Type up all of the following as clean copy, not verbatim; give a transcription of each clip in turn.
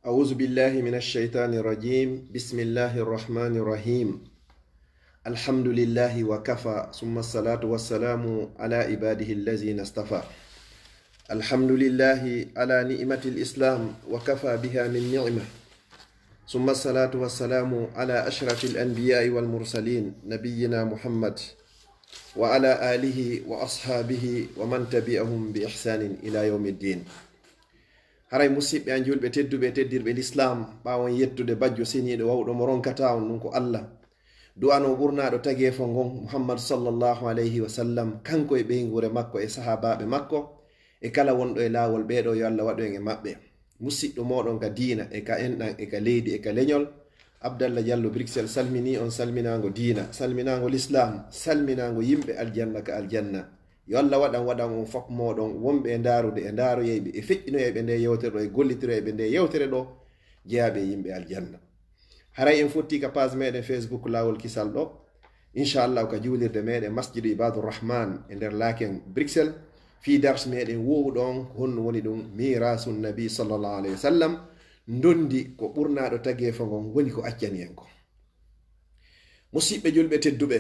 أعوذ بالله من الشيطان الرجيم بسم الله الرحمن الرحيم الحمد لله وكفى ثم الصلاة والسلام على عباده الذين اصطفى الحمد لله على نعمة الإسلام وكفى بها من نعمة ثم الصلاة والسلام على أشرف الأنبياء والمرسلين نبينا محمد وعلى آله وأصحابه ومن تبعهم بإحسان إلى يوم الدين. haray musidɓe an julɓe tedduɓe teddirɓe l'islam ɓawon yettude bajjo seniɗo wawɗo mo ronkata on ɗum ko allah du'ano ɓurnaɗo tagefo ngon muhammadu sallllahu alayhi wa sallam kanko e ɓeygure makko e sahabaɓe makko e kala wonɗo e lawol ɓeɗo yo allah waɗo en e maɓɓe. musidɗo moɗon ka diina e ka enɗan e ka leydi e ka leñol Abdallah Diallo Bruxelles salmini on salminago diina salminago l'islam salminago yimɓe aljanna ka aljanna. yo allah waɗan on fop moɗon wonɓe e ndarude e ndaroyeyɓe e feƴƴinoyeɓe nde yewtere ɗo e gollitiroyeɓe nde yewtere ɗo jeeyaɓe yimɓe aljanna. haray en fotti ka page meɗen Facebook lawol kisal ɗo inchallah ka juulirde meɗen masjidu ibadurrahman e nder laken Bruxelles fi dars meɗen wowɗon ko honno woni ɗum mirasu nabi sallllahu alayhi wa sallam dondi ko ɓurnaɗo tagefo ngon woni ko accani en ko. musidɓe julɓe tedduɓe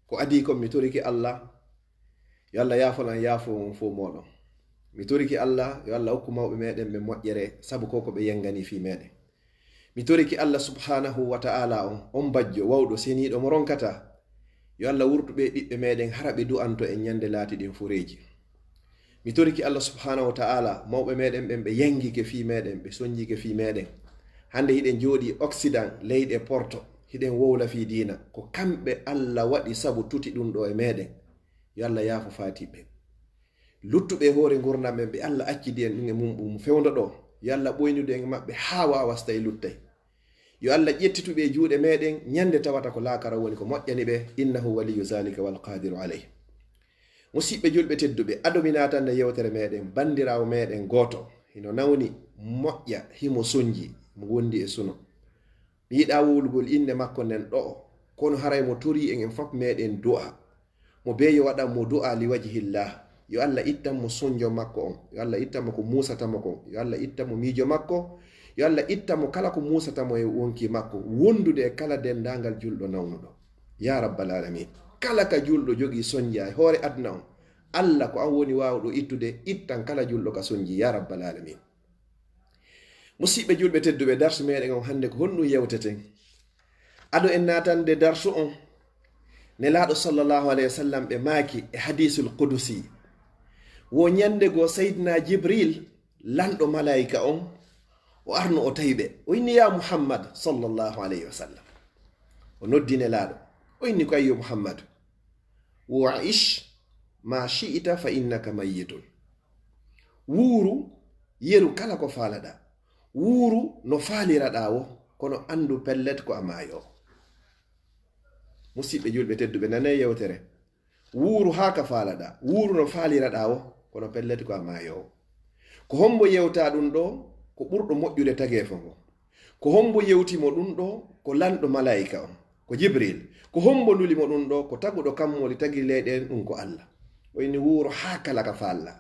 ko adi kon mi toriki allah yo allah yafolan yaafo on fo moɗon. mi toriki allah yo allah hokku mawɓe meɗen ɓe moƴƴere sabu ko ɓe yangani fi meɗen. mi toriki allah subhanahu wa ta'ala on bajjo wawɗo seniɗo mo ronkata yo allah wurtuɓe ɓiɓɓe meɗen hara ɓe du'anto en ñande laati ɗin fureji. mi toriki allah subhanahu wa ta'ala mawɓe meɗen ɓen ɓe yangike fi meɗen ɓe soñjike fi meɗen hande hiɗen jooɗi Occident leyɗe Porto hiɗen wowla fi diina ko kamɓe allah waɗi sabu tuti ɗum ɗo e meɗen. yo allah yaafo fatiɓe luttuɓe hoore gurdam ɓe allah accidi en ɗum e mum fewdo ɗo yo allah ɓoynude en maɓɓe ha wawas tawi luttay. yo allah ƴettituɓe juuɗe meɗen ñande tawata ko laakara woni ko moƴƴani ɓe innahu waliyu zalika wal qadiru alayh. musidɓe julɓe tedduɓe adomi natande yewtere meɗen bandirawo meɗen goto hino nawni moƴƴa himo soñji mo wondi e suno. mi yiɗa wowlugol inde makko nden ɗo kono haray mo tori en fop meɗen du'a mo be yo waɗan mo du'a li wajhillah. yo allah ittan mo soñjo makko on, yo allah ittan mo ko musatamo kon, yo allah ittan mo miijo makko, yo allah ittan mo kala ko musatamo e wonki makko wondude e kala dendagal julɗo nawnuɗo ya rabbal alamin. kala ka julɗo jogi soñja e hoore aduna on allah ko an woni wawɗo ittude ittan kala julɗo ka soñji ya rabbal alamin. musidɓe julɓe tedduɓe darsu meɗen on hande ko honɗum yewteten aɗo en natande darsu on nelaɗo sallllahu alayhi wa sallam ɓe maaki e hadisul qudusi wo ñande go sayyidina Jibril lanɗo malaika on o arno o tawiɓe o inni ya Muhammad sallllahu alayhi wa sallam o noddi nelaɗo o inni ko ayyo Muhammad wa ish ma shi'ita fa innaka mayyitun. wuuru yeru kala ko faalaɗa, wuuru no faaliraɗa wo kono andu pellet ko a maayo. musidɓe julɓe tedduɓe nane yewtere wuuru ha ka faalaɗa, wuuru no faaliraɗa wo kono pellet ko a maayo. ko hombo yewta ɗum ɗo ko ɓurɗo moƴƴude tagefo ngo, ko hombo yewtimo ɗum ɗo ko lanɗo malaika on ko Jibril, ko hombo ndulimo ɗum ɗo ko taguɗo kammoli tagi leyɗen ɗum ko Allah. o inni wuuro ha kala ka faalla.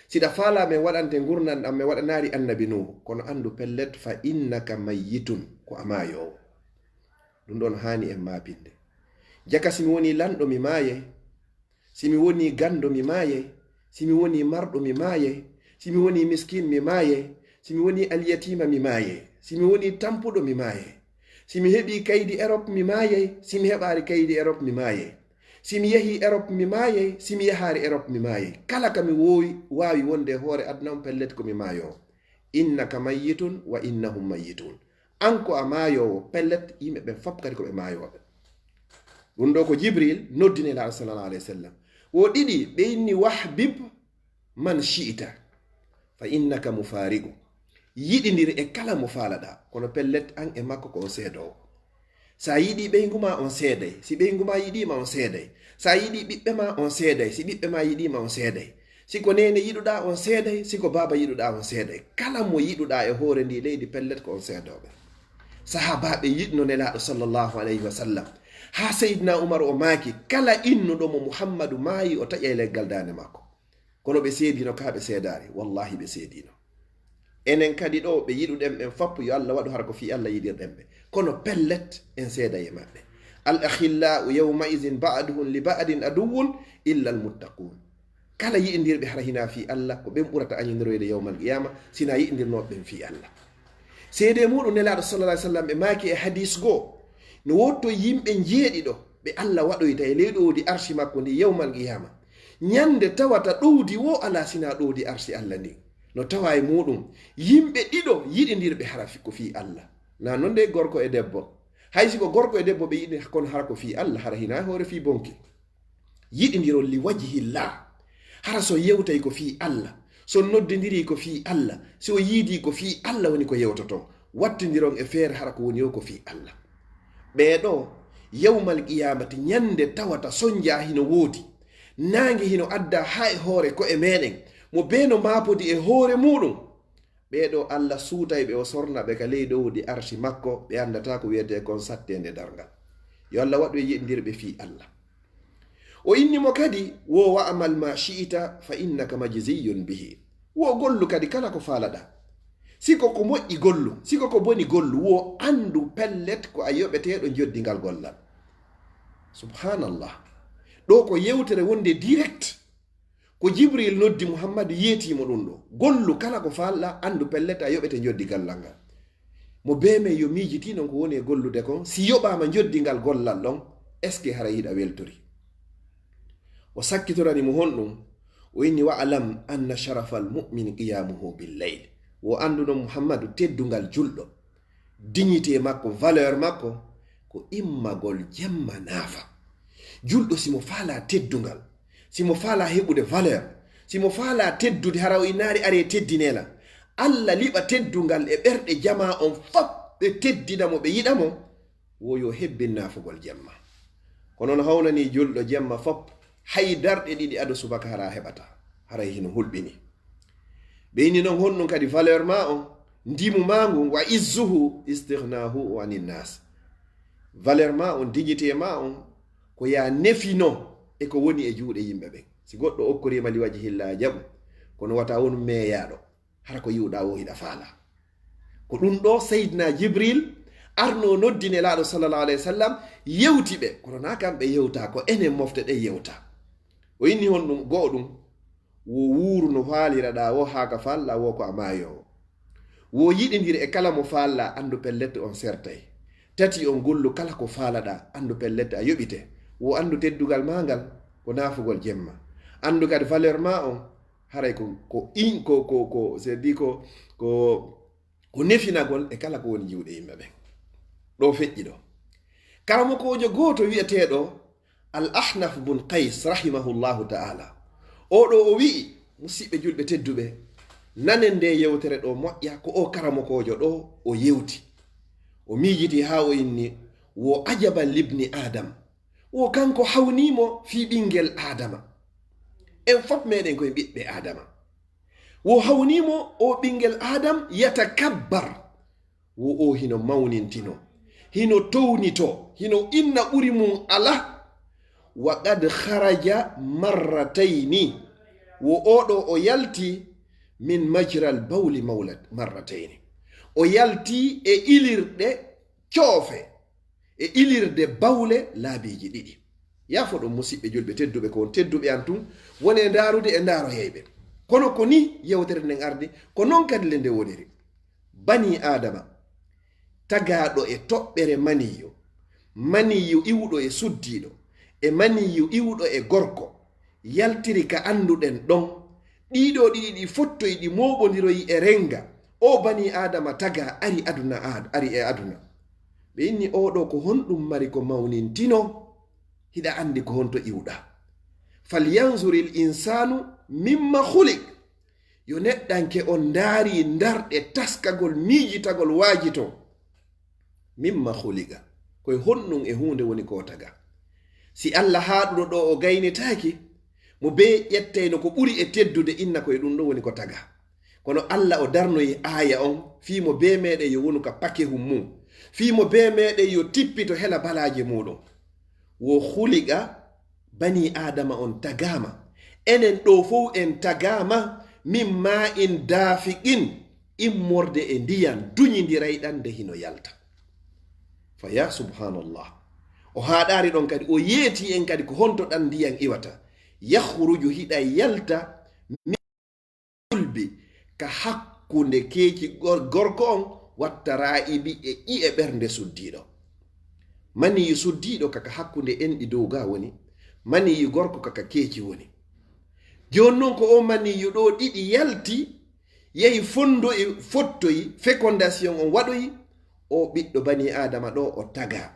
siɗa faala min waɗante gurnan ɗam min waɗanari annabi Nuhu kono andu pellet fa innaka mayyitun ko a maayowo. ɗum ɗon hani en mapinde. jaka simi woni lanɗo mi maaye, simi woni gando mi maaye, simi woni marɗo mi maaye, simi woni miskin mi maaye, simi woni alyatima mi maaye, simi woni tampuɗo mi maaye, simi heɓi kaydi Europe mi maaye, simi heɓari kaydi Europe mi maaye, simi yehi Europe mi maaye, simi yahari Europe mi maaye. kala kami wawi wonde hoore adnam pellet ko mi maayo. innaka mayyitun wa innahum mayyitun. an ko a maayowo pellet yimɓe ɓen fop kadi koɓe maayoɓe. ɗum ɗo ko Jibril noddine la sallallahu alayhi wa sallam. wo ɗiɗi ɓe inni wahbib man shi'ita fa innaka mufarigu. yiɗidir e kala mo faalaɗa kono pellet an e makko ko on seedowo. sa yiɗi ɓeyguma on seeday, si ɓeyguma yiɗima on seeday, sa yiɗi ɓiɓɓe ma on seeday, si ɓiɓɓe ma yiɗima on seeday, siko nene yiɗuɗa on seeday, siko baba yiɗuɗa on seeday. kala mo yiɗuɗa e hoore ndi leydi pellet ko on seedoɓe. sahabaɓe yiɗno nelaɗo sallllahu alayhi wa sallam ha seydina Umar o maaki kala innuɗo mo Muhammadu maayi o taƴa e leggal dande makko kono ɓe seedino ka ɓe seedari wallahi ɓe seedino. enen kadi ɗo ɓe yiɗuɗen ɓen fappu yo Allah waɗu har ko fi Allah yiɗirɗen ɓe kono pellet en seeda e maɓɓe al akhillau yawma idin ba'duhum li ba'din aduwwun illa al muttaqun kala yiɗidirɓe hara hina fi Allah ko ɓen ɓurata añodiroyde yawmal qiyama sina yiɗidirnoɓe ɓen fi Allah seede muɗum nelaɗo sallallahu alaihi wasallam ɓe maaki e hadis goo no wotto yimɓe jeeɗiɗo ɓe Allah waɗoyta e leyɗowdi arshi makko ndi yawmal qiyama ñande tawata ɗowdi wo ala sina ɗowdi arshi Allah ndi no tawa e muɗum yimɓe ɗiɗo yiɗidirɓe hara ko fi Allah na non de gorko e debbo haysi ko gorko e debbo ɓe yiɗi kono hara ko fi Allah hara hina hoore fi bonki yiɗidirol li wajhillah hara so yewtay ko fi Allah so noddidiri ko fi Allah so yiidi ko fi Allah woni ko yewtoto wattidiron e feere hara ko woni o ko fi Allah ɓeeɗo yawmal qiyamati ñande tawata sonja hino woodi nange hino adda ha e hoore ko e meɗen mo beeno maapodi e hoore muɗum ɓeeɗo Allah suutay ɓe o sorna ɓe ka leyɗowdi arshi makko ɓe andata ko wiyete kon sattende dargal yo Allah waɗu e yiɗidirɓe fi Allah o innimo kadi wo wa amal ma shi'ita fa innaka majziyun bihi wo gollu kadi kala ko faalaɗa siko ko moƴƴi gollu siko ko boni gollu wo andu pellet ko a yoɓeteɗo joddingal gollal subhanallah ɗo ko yewtere wonde direct ko jibril noddi muhammadu yeetimo ɗum ɗo gollu kala ko faalɗa andu pellet a yoɓete joddigal ngal mo beme yo miijiti non ko woni e gollude kon si yoɓama joddingal gollal ɗon est ce que hara yiɗa weltori o sakkitorani mo honɗum o inni wa alam anna sharafa al mu'min qiyamuhu bil layl wo anduɗo muhammadu teddungal julɗo dignité makko valeur makko ko immagol jemma naafa julɗo simo faala teddungal simo faala heɓude valeur simo faala teddude hara o inaari are teddinela Allah liɓa teddungal e ɓerɗe jama on fop ɓe teddinamo ɓe yiɗamo wo yo hebbin naafugol jemma kono no hawnani julɗo jemma fop hay darɗe ɗiɗi ado subaka hara heɓata haray hino hulɓini ɓeyni noon honɗum kadi valeur ma on ndimu ma ngu wa izzuhu istignahu anin nas valeur ma on dignité ma on ko ya nefino e ko woni e juuɗe yimɓe ɓen si goɗɗo okkorima li waji hilla jaɓu kono wata won meyaɗo hara ko yiwɗa wo hiɗa faala ko ɗum ɗo seydina jibril arno noddine laaɗo sallallahu alayhi wa sallam yewti ɓe kono na kamɓe yewta ko enen mofte ɗe yewta o inni hon ɗum goo ɗum wo wuuru no faaliraɗa wo haaka falla wo ko a maayowo wo yiɗidir e kala mo faalla andu pellette on sertay tati on gollu kala ko faalaɗa andu pellette a yoɓite wo andu teddugal ma ngal ko naafugol jemma andu kadi valeur ma on haray c'est dit ko nefinagol e kala ko woni jiwɗe yimɓe ɓen ɗo feƴƴi ɗo karamokojo gooto wi'eteɗo al ahnaf bun qays rahimahullahu ta'ala oɗo o wi'i musidɓe julɓe tedduɓe nanen nde yewtere ɗo moƴƴa ko o karamokojo ɗo o yewti o miijiti ha o inni wo ajaban libni adam wo kanko hawnimo fi ɓingel adama en fop meɗen koye ɓiɓɓe adama wo hawnimo o ɓingel adam yatakabbar wo o hino mawnintino hino townito hino inna ɓuri mum ala wa qad kharaja marratayni wo oɗo o yalti min majral bawli mawlad marratayni o yalti e ilirɗe coofe e ilirde bawle laabiji ɗiɗi yafo ɗum musidɓe julɓe tedduɓe ko on tedduɓe an tun woni ndaarude e ndaaro yeyɓe kono ko ni yewtere nden ardi ko noon kadi le nde woniri bani adama tagaɗo e toɓɓere maniyu iwɗo e suddiɗo e maniyu iwɗo e gorko yaltiri ka anduɗen ɗon ɗiɗo ɗiɗi ɗi fottoyi ɗi moɓodiroyi e renga o bani adama taga ari e aduna ɓe inni oɗo ko honɗum mari ko mawnintino hiɗa andi ko honto iwɗa falyanzur l insanu mimma hulik yo neɗɗanke on ndaari darɗe taskagol miijitagol waajito mimma huliga koye honɗum e hunde woni ko taga si Allah haaɗuɗo ɗo o gaynitaaki mo be ƴetteyno ko ɓuri e teddude inna koye ɗum ɗo woni ko taga kono Allah o darnoyi aaya on fiimo be meɗen yo wonu ka pakehum mum fiimo be meɗen yo tippito hela balaje muɗum wo huliga bani adama on tagama enen ɗo fof en tagama min ma in daafiqin immorde e ndiyan duñidirayɗan nde hino yalta. Fa ya subhanallah, o haɗari ɗon kadi o yeeti en kadi ko honto ɗan ndiyan iwata. Yahruju hiɗa yalta min julbi ka hakkunde keeki gorko on watta ra'ibi e ƴi'e ɓernde suddiɗo. Maniyi suddiɗo kaka hakkunde enɗi dow ga woni, maniyi gorko kaka keeki woni. Joni noon ko o maniyu ɗo ɗiɗi yalti yehi fondo e fottoyi, fécondation on waɗoyi, o ɓiɗɗo bani adama ɗo o taga.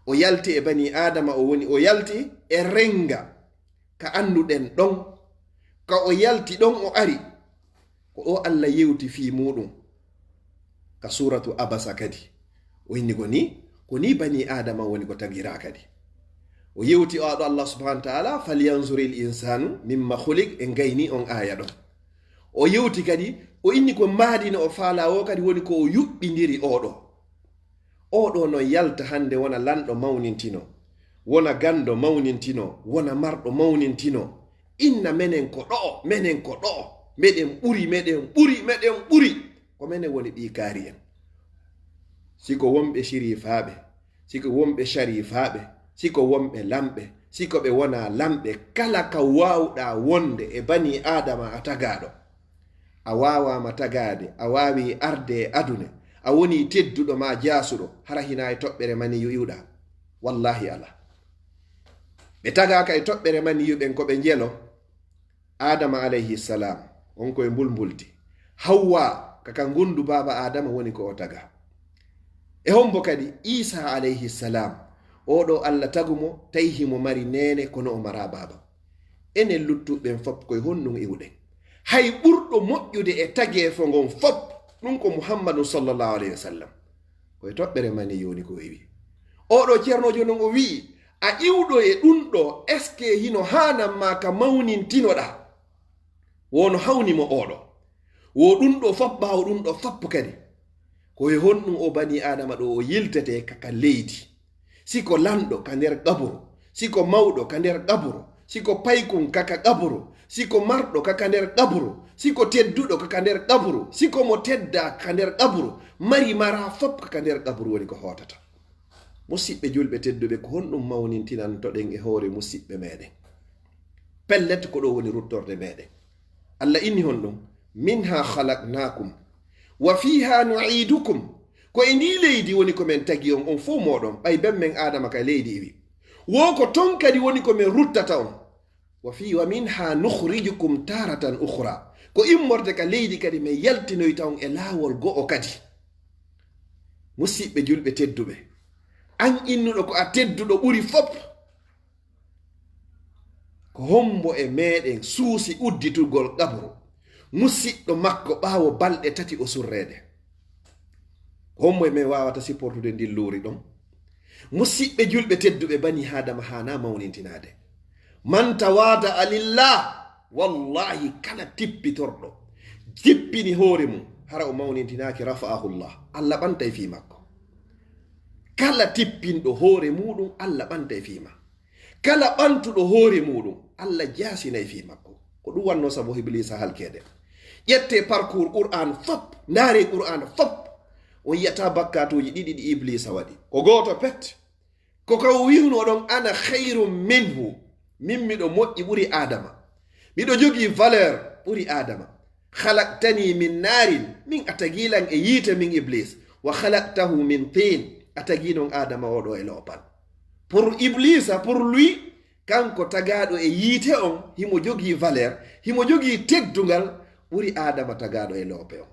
O yalti e bani adama o woni, o yalti e renga ka anduɗen ɗon, ka o yalti ɗon o ari ko o Allah yewti fi muɗum ka suratu abasa kadi o inni ko ni bani adama woni ko tagira kadi. O yewti o aɗo Allah subhanahu wa ta'ala falyanzuril insanu mimma khuliq en gayni on aya ɗon. O yewti kadi o inni ko maadino o faala o kadi woni ko o yuɓɓidiri oɗo no yalta hande wona lanɗo mawnintino, wona gando mawnintino, wona marɗo mawnintino. Inna menen ko ɗo, menen ko ɗo, meɗen ɓuri ko menen woni ɗi kaari en. Siko wonɓe shirifaɓe, siko wonɓe sharifaɓe, siko wonɓe lamɓe, siko ɓe wona lamɓe, kala ka wawɗa wonde e bani adama a tagaɗo. A wawama tagade, a wawi arde e adune, a woni tedduɗo ma jasuɗo, hara hina e toɓɓere mani yuɗa. Wallahi ala ɓe tagaka e toɓɓere mani yuɓen ko ɓe jelo. Adama alayhi salam on koye mbulmbuldi, Hawwa kaka gundu baba adama woni ko o taga. E hombo kadi Isa alayhi salam oɗo Allah tagumo tayhimo mari nene kono o mara baba. Enen luttuɓen fop koye honɗum iwɗen. Hay ɓurɗo moƴƴude e tageefo ngon fop ɗum ko Muhammadu sallallahu alayhi wa sallam koye toɓɓere mani yoni ko wi. Oɗo ceernojo non o wi a iwɗo e ɗum ɗo, est ce que hino hananma ka mawnintinoɗa wono hawnimo oɗo wo ɗum ɗo fop ɓawo ɗum ɗo fop kadi koye honɗum o bani adama ɗo o yiltete kaka leydi. Siko lanɗo ka nder qaburu, siko mawɗo ka nder qaburu, siko paykun kaka qaburu, siko marɗo kaka nder qaburu, siko tedduɗo kaka nder qaburu, siko mo tedda ka nder qaburu, mari mara fop kaka nder qaburu woni ko hotata. Musidɓe julɓe tedduɓe, ko honɗum mawnintinantoɗen e hoore musidɓe meɗen. Pellet ko ɗo woni ruttorde meɗen. Allah inni honɗum minha khalaqnakum wa fiha nu'idukum. Ko e ndi leydi woni ko men tagi on fo moɗon, ɓay ben men adama ka leydi iwi. Wo ko ton kadi woni ko men ruttata on. Wa minha nukhrijukum taratan ukhra. Ko immorde ka leydi kadi men yaltinoyta on e laawol go'o kadi. Musidɓe julɓe tedduɓe, an innuɗo ko a tedduɗo ɓuri fop ko hombo e meɗen suusi udditugol qabru musiɗɗo makko ɓaawo balɗe 3 o surrede. Hombo e men wawata supportude ndilluri ɗon. Musidɓe julɓe tedduɓe, bani adama hana mawnintinade. Man tawada alillah, wallahi kala tippitorɗo tippini hoore mum hara o mawnintinaki rafa'ahullah, Allah ɓantay fi makko. Kala tippinɗo hoore muɗum Allah ɓantay fima. Kala ɓantuɗo hoore muɗum Allah jasinay fi makko. Ko ɗum wanno sabo iblisa halkede. Ƴette parcours Qur'an fop, ndaare Qur'an fop, on yiyata bakkatuji ɗiɗi ɗi iblisa waɗi. Ko goto pet, ko ka wiwno ɗon ana khairum minhu, min miɗo moƴƴi ɓuri adama, miɗo jogii valeur ɓuri adama. Khalaqtani min narin, min a tagilan e yiite min iblis, wa khalaqtahu min tin, a taginon adama oɗo e lopan. Pour iblisa, pour lui, kanko tagaɗo e yiite on himo jogii valeur, himo jogii teddungal ɓuri adama tagaɗo e lope on.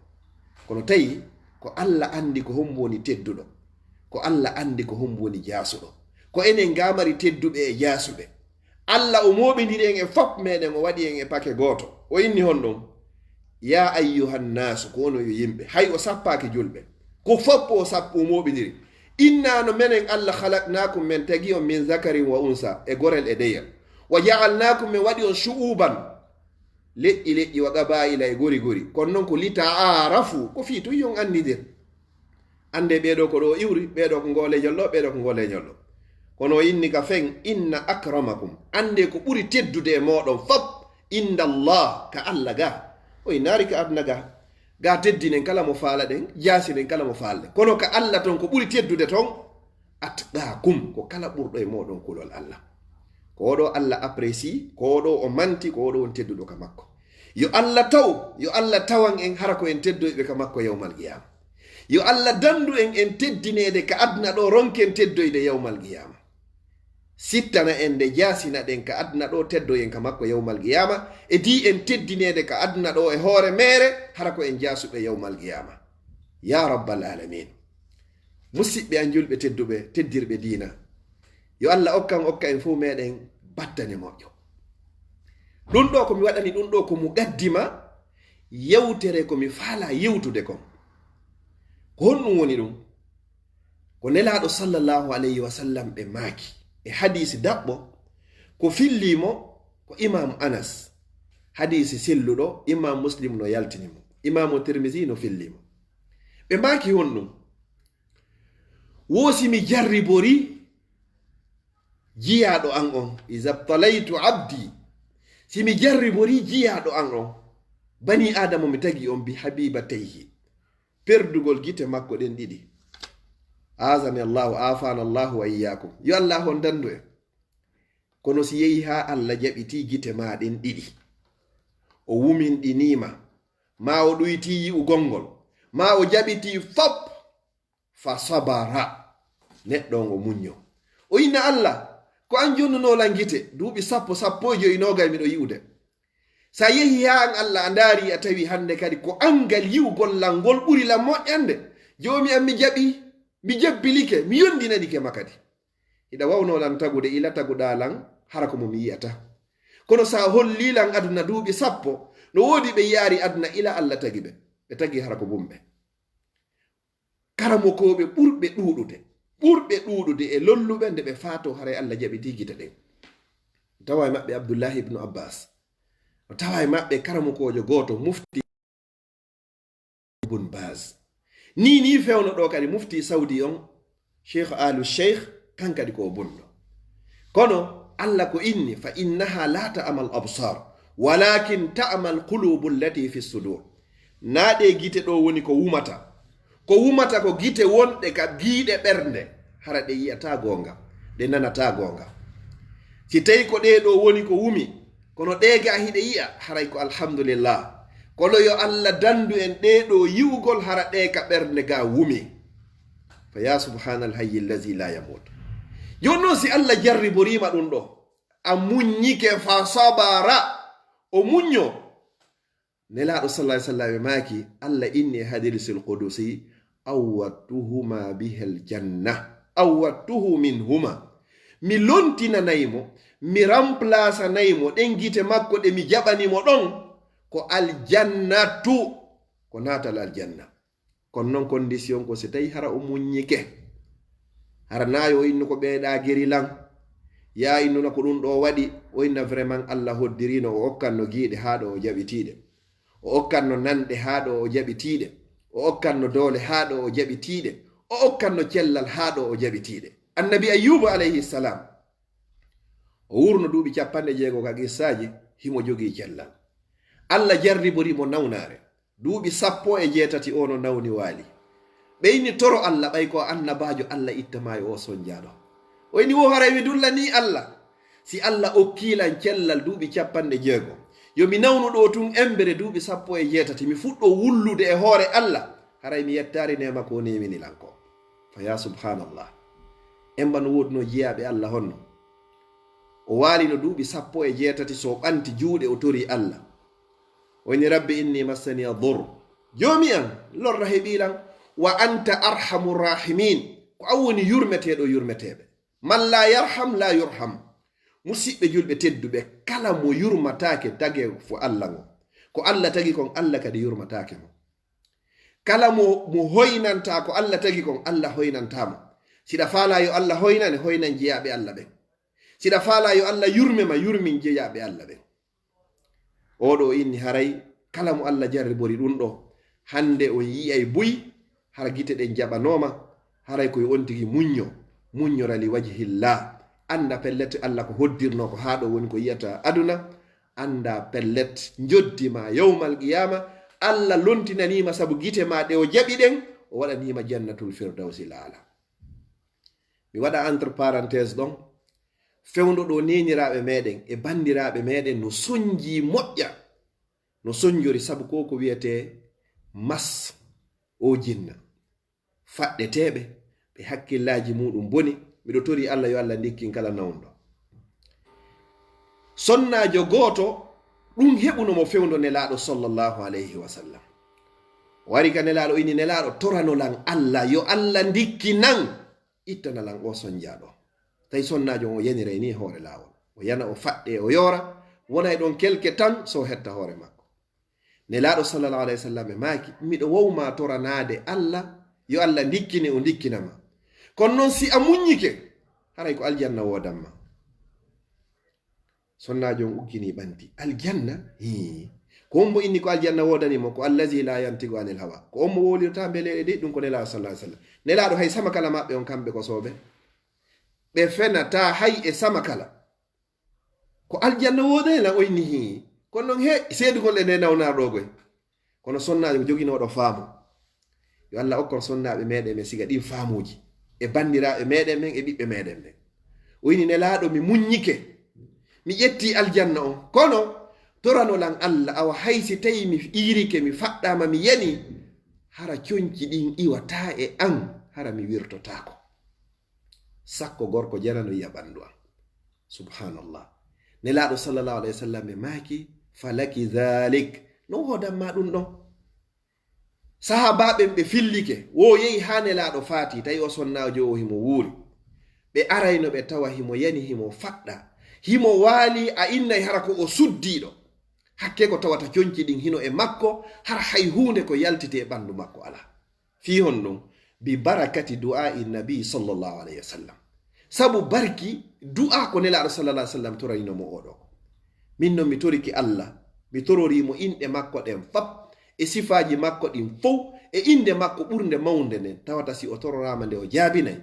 Kono tawi ko Allah andi ko hombo woni tedduɗo, ko Allah andi ko hombo woni jasuɗo, ko enen gamari tedduɓe e jasuɓe. Allah o moɓidiri en e fop meɗen, o waɗi en e pake goto. O inni honɗum ya ayyuhan nasu, ko ono yo yimɓe, hay o sappaki julɓe, ko fop o sappo o moɓidiri. Inna no menen Allah khalaqnakum, men tagi on min zakarin wa unsa, e gorel e deyel, wa ja'alnakum, men waɗi on shu'uban, leƴƴi wa qabaila e gori gori, kono noon ko lita arafu, ko fi tun yon andidir, ande ɓeɗo ko ɗo iwri, ɓeɗo ko ngole jollo, ɓeɗo ko ngole jollo. Kono inni ka fen inna akramakum, ande ko ɓuri teddude e moɗon fop inda Allah ka Allah ga, o inari ka adna ga, ga teddinen kala mo faala ɗen jaasinen kala mo faalde kono ka Allah ton ko ɓuri teddude ton atqakum ko kala ɓurɗo e moɗon kulol Allah ko oɗo Allah apprécie ko oɗo o manti ko oɗo on tedduɗo ka makko yo Allah tawan en hara ko en teddoyɓe ka makko yawmal qiyama yo Allah dandu en teddinede ka aduna ɗo ronken teddoyde yawmal qiyama sittana en nde jaasina ɗen ka aduna ɗo teddoyen ka makko yawmal qiyama e di en teddinede ka aduna ɗo e hoore mere hara ko en jaasuɓe yawmal qiyama ya rabbal alamin musidɓe an julɓe tedduɓe teddirɓe diina yo Allah okka en fuu meɗen battane moƴƴo ɗum ɗo komi waɗani ɗum ɗo ko mu gaddima yewtere komi faala yewtude kon ko honɗum woni ɗum ko nelaɗo sallallahu alayhi wa sallam ɓe maaki e hadisi daɓɓo ko fillimo ko imam Anas hadisi selluɗo imam Muslim no yaltinimo imamu Tirmidhi no fillimo ɓe maaki honɗum wosimi jarribori jiyaɗo an on iza talaytu abdi simi jarribori jiyaɗo an on bani adama mi tagi on bi habibatayhi perdugol gite makko ɗen ɗiɗi azani allahu afana allahu wa iyyakum yo Allah on dandu en kono si yehi ha Allah jaɓiti gite ma ɗen ɗiɗi o wuminɗinima ma o ɗuyti yi'u gongol ma o jaɓiti fop fa sabara neɗɗo o muñño o inna Allah ko an jonnunolan gite duuɓi sappo joyinogay miɗo yi'ude sa yehi ha an Allah a ndaari a tawi hande kadi ko angal yi'ugol ngol ɓuri lam moƴƴande jomi an mi jaɓi mi jabbilike mi yondinanike ma kadi hiɗa wawnolan tagude ila taguɗalan hara ko mo mi yiyata kono sa hollilan aduna duuɓi sappo no woodi ɓe yaari aduna ila Allah tagi ɓe tagi hara ko bumɓe karamokoɓe ɓurɓe ɗuɗude e lolluɓe nde ɓe faato haray Allah jaɓiti gite ɗen tawa e maɓɓe Abdoullahi ibnu Abbas o tawa e maɓɓe karamokojo goto mufti Ibn Baz ni fewno ɗo kadi mufti Saudi on Cheikh Alu Cheikh kan kadi ko bunɗo kono Allah ko inni fa innaha la ta'mal absar walakin ta'mal qulubu allati fi sudur naɗe gite ɗo woni ko wumata ko gite wonɗe ka giiɗe ɓernde hara ɗe yiyata gonga ɗe nanata gonga si tawi ko ɗe ɗo woni ko wumi kono ɗega hiɗe yi'a haray ko alhamdulillah kono yo Allah dandu en ɗe ɗo yi'ugol hara ɗe ka ɓernde ga wumi fa ya subhanal hayyi allazi la yamut jonnon si Allah jarriborima ɗum ɗo a muññike fa sabara o muñño nelaɗo sallallahu alaihi wasallam maaki Allah inni hadirisul qudusi awwatuhuma bihal janna awwatuhu minhuma mi lontinanaymo mi remplace naymo ɗen gite makko ɗe mi jaɓanimo ɗon ko aljannatu ko natal aljanna kono noon condition ko si tawi hara o muññike hara nayi o inno ko ɓeeɗa gerilan ya innuna ko ɗum ɗo waɗi o inna vraiment Allah hoddirino o okkanno giiɗe haɗo o jaɓitiɗe o okkanno nanɗe haɗo o jaɓitiɗe o okkanno doole haɗo o jaɓitiɗe o okkanno cellal haɗo o jaɓitiɗe annabi Ayyuba alayhi salam o wurno duuɓi 60 ka qissaji himo jogii cellal Allah jarriborimo nawnare duuɓi 18 ono nawni waali ɓe inni toro Allah ɓay ko annabajo Allah ittamayo o sonjaɗo o inni wo haray mi dulla ni Allah si Allah okkilan cellal duuɓi 60 yomi nawnu ɗo tun embere duuɓi 17 mi fuɗɗo wullude e hoore Allah haray mi yettari nema ko neminilan ko fa ya subhanallah emba no wodno jiyaɓe Allah honno o waali no duuɓi 17 so ɓanti juuɗe o tori Allah woni rabbi inni massani adur jomi an lorra heɓilan wa anta arhamur rahimin ko an woni yurmeteɗo yurmeteɓe man la yarham la yurham musidɓe julɓe tedduɓe kala mo yurmatake tage fo Allah ngo ko Allah tagi kon Allah kadi yurmatake mo kala mo hoynanta ko Allah tagi kon Allah hoynantamo siɗa faala yo Allah hoynane hoynan jeyaɓe Allah ɓen siɗa faala yo Allah yurmema yurmin jeyaɓe Allah ɓen oɗo inni haray kala mo Allah jarribori ɗum ɗo hande on yiyay buy hara gite ɗen jaɓanoma haray koye on tigi muññorali wajhillah anda pellet Allah ko hoddirno ko haɗo woni ko yiyata aduna anda pellet joddima yawmal qiyama Allah lontinanima sabu gite ma ɗe o jaɓi ɗen o waɗanima jannatul firdausi laala. mi waɗa entre parenthèse ɗon fewndo ɗo neniraɓe meɗen e bandiraɓe meɗen no soñji moƴƴa no soñjori sabu ko wiyete mas o jinna faɗɗeteɓe ɓe hakkillaji muɗum boni. miɗo tori Allah yo Allah ndikkin kala nawndo. sonnajo goto ɗum heɓunomo fewndo nelaɗo sallllahu alayhi wa sallam. wari ka nelaɗo ini nelaɗo toranolan Allah yo Allah ndikkinan ittanalan o soñjaɗo. tawi sonnajo o yanire ni hoore lawol o yana o faɗɗe o yora wonay ɗon kelke tan so hetta hoore makko. nelaɗo sallallahu alayhi wa sallam e maaki miɗo wowma toranade Allah yo Allah ndikkini o ndikkinama. kono noon si a muññike haray ko aljanna wodanma. sonnajo on uggini ɓanti aljanna ko on mo inni ko aljanna wodanimo ko allazi la yantigu anil hawa ko on mo wolirta mbeleɗe de ɗum ko nelaɗo sallallahu alayhi wa sallam. nelaɗo hay sama kala maɓɓe on kamɓe ko soɓe ɓe fenata hay e sama kala ko aljanna wodanila o inni kono noon he seedugol e nde nawnarɗogoy. kono sonnajo ko joginoɗo faamu yo Allah okkon sonnaɓe meɗen ɓe siga ɗin faamuji e bandiraɓe meɗen men e ɓiɓɓe meɗen ɓen. o yini nelaɗo mi muññike mi ƴetti aljanna on kono toranolan Allah awa haysi tawi mi irike mi faɗɗama mi yani hara coñci ɗin iwata e an hara mi wirtotako. sakko gorko janano yiya ɓandu am. subhanallah. nelaɗo sallallahu alayhi wa sallam e maaki falaki dhalik no hodanma ɗum ɗon. sahabaɓen ɓe fillike wo yehi ha nelaɗo faati tawi o sonnajo o himo wuuri ɓe arayno ɓe tawa himo yani himo faɗɗa himo waali a innay hara ko o suddiɗo hakke ko tawata coñci ɗin hino e makko hara hay hunde ko yaltite e ɓandu makko ala. fi hon ɗum bi barakati du'a'i nabi sallallahu alayhi wa sallam sabu barki du'a ko nelaɗo sallallahu alayhi wa sallam toraynomo oɗo. min noon mi toriki Allah mi tororimo inɗe makko ɗen fap e sifaji makko ɗin fof e inde makko ɓurde mawde nden tawata si o tororama nde o jaabinay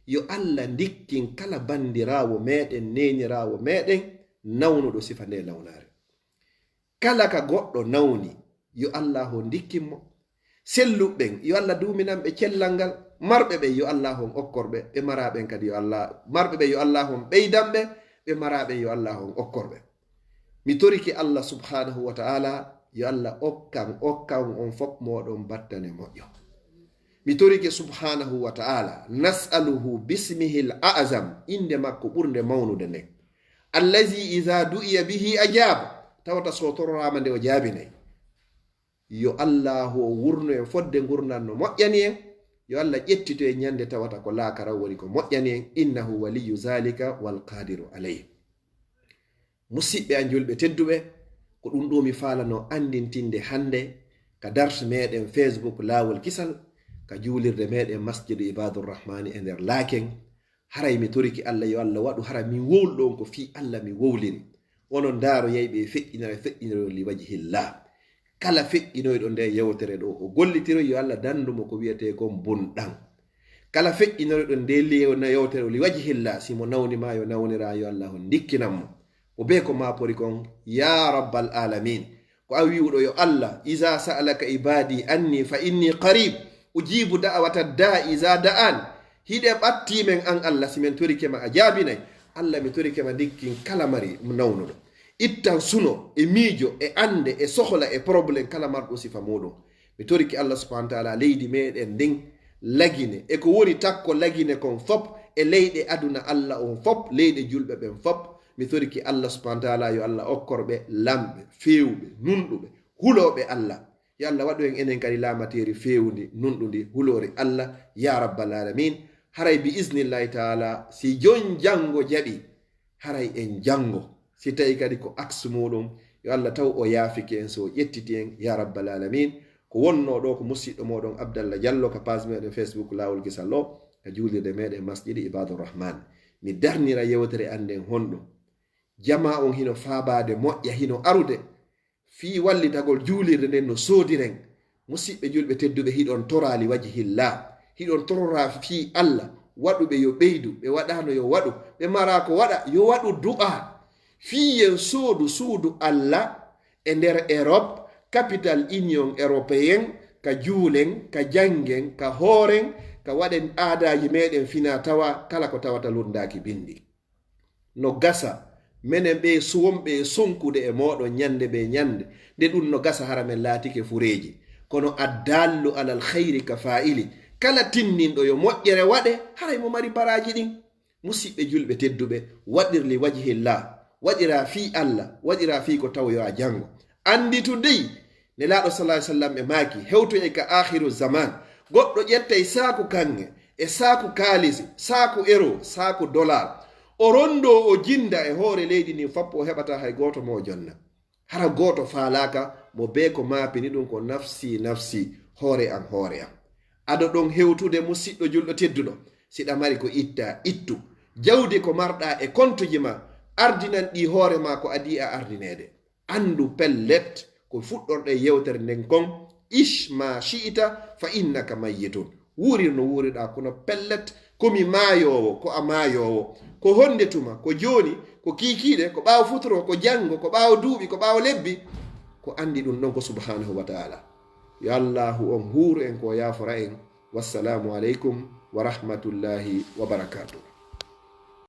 yo Allah ndikkin kala bandirawo meɗen nenirawo meɗen nawnuɗo sifa nde nawnare. kala ka goɗɗo nawni yo Allah o ndikkinmo. selluɓɓen yo Allah duminanɓe cellal ngal. marɓe ɓe yo Allah on okkorɓe ɓe maraɓen kadi yo Allah marɓe ɓe yo Allah on ɓeydanɓe ɓe maraɓe yo Allah on okkorɓe. mi toriki Allah subhanahu wa ta'ala yo Allah okkan on fop moɗon battane moƴƴo. mi toriki subhanahu wa ta'ala nas'aluhu bismihi al-a'zam inde makko ɓurde mawnude nden allazi idha du'iya bihi ajaba tawata so tororama nde o jaabinay. yo Allah o wurno en fodde gurnan no moƴƴani en yo Allah ƴettito e ñande tawata ko laakara woni ko moƴƴani en innahu waliyu zalika wal qadiru alayh. musidɓe an julɓe tedduɓe ko ɗum ɗo mi falano andintinde hande ka dars meɗen Facebook lawol kisal ka juulirde meɗen masjidu ibadurrahmani e nder laaken. haray mi toriki Allah yo Allah waɗu hara min wowluɗon ko fi Allah mi wowliri onon daaro yeyɓe feƴƴinoro li wajhillah. kala feƴƴinoyɗo nde yewtere ɗo o gollitiro yo Allah dandumo ko wiyete kon bunɗan. kala feƴƴinoyɗo nde yewtere li wajhillah simo nawnima yo nawnira yo Allah on ndikkinanmo o be ko mapori kon ya rabbal alamin. ko a wiwɗo yo Allah iza sa'alaka ibadi anni fa inni qarib ujibu da'wata da'i iza da'an. hiɗe ɓattimen an Allah simen torikema a jaabinay Allah mi torikema ndikkin kala mari nawnuɗo ittan suno e miijo e ande e sohla e probléme kala marɗo sifa muɗum. mi toriki Allah subhanahu wa ta'ala leydi meɗen ndin lagine e ko woni takko lagine kon fop e leyɗe aduna Allah on fop leyɗe julɓe ɓen fop. mi toriki Allah subhanahu wa ta'ala yo Allah okkorɓe lamɓe fewɓe nunɗuɓe huloɓe Allah yo Allah waɗu en enen kadi laamateri fewndi nunɗudi hulore Allah ya rabbal alamin. haray bi isnillahi ta'ala si jon jango jaɓi haray en jango si tawi kadi ko axe muɗum yo Allah taw o yaafiki en so ƴettiti en ya rabbal alamin. ko wonno ɗo ko musidɗo moɗon Abdallah Diallo ka page meɗen Facebook lawol gisal o ka juulirde meɗen masjidi ibadurrahman. mi darnira yewtere anden honɗum jama on hino faabade moƴƴa hino arude fi wallitagol juulirde nden no soodiren. musidɓe julɓe tedduɓe hiɗon torali wajhillah hiɗon torora fi Allah waɗuɓe yo ɓeydu ɓe waɗano yo waɗu ɓe mara ko waɗa yo waɗu du'a fiyen suudu Allah e nder Europe capital union européen ka juulen ka jangen ka hooren ka waɗen aadaji meɗen fina tawa kala ko tawata lurdaki bindi no gasa menen ɓe suwonɓe sunkude e moɗon ñande ɓe ñande nde ɗum no gasa hara men laatike fureji kono addallu alal khayri ka fa'ili kala tinninɗo yo moƴƴere waɗe haray mo mari baraji ɗin musidɓe julɓe tedduɓe waɗirli wajhillah waɗira fi Allah waɗira fi ko tawoyo a jango anditu dey ne laaɗo sallallahu alaihi wasallam e maaki hewto e ka akhiru zaman goɗɗo ƴettay saaku kange e saaku kaalisi saaku euro saaku dollar o rondo o jinda e hoore leydi ni fappo o heɓata hay goto mo jonna hara goto faalaka mo be ko maapini ɗum ko nafsi nafsi hoore am aɗo ɗon hewtude musidɗo julɗo tedduɗo siɗa mari ko itta ittu jawdi ko marɗa e kontuji ma ardinan ɗi hoore ma ko adi a ardinede andu pellet ko fuɗɗorɗe yewtere nden kon ish ma shi'ita fa innaka mayyitun wurir no wuriɗa kono pellet komi maayowo ko a maayowo ko honde tuma ko joni ko kikiɗe ko ɓaawo futuro ko jango ko ɓaawo duuɓi ko ɓaawo lebbi ko andi ɗum ɗon ko subhanahu wa ta'ala yo allahu on huuru en ko yaafora en wassalamu aleykum wa rahmatullahi wa barakatuh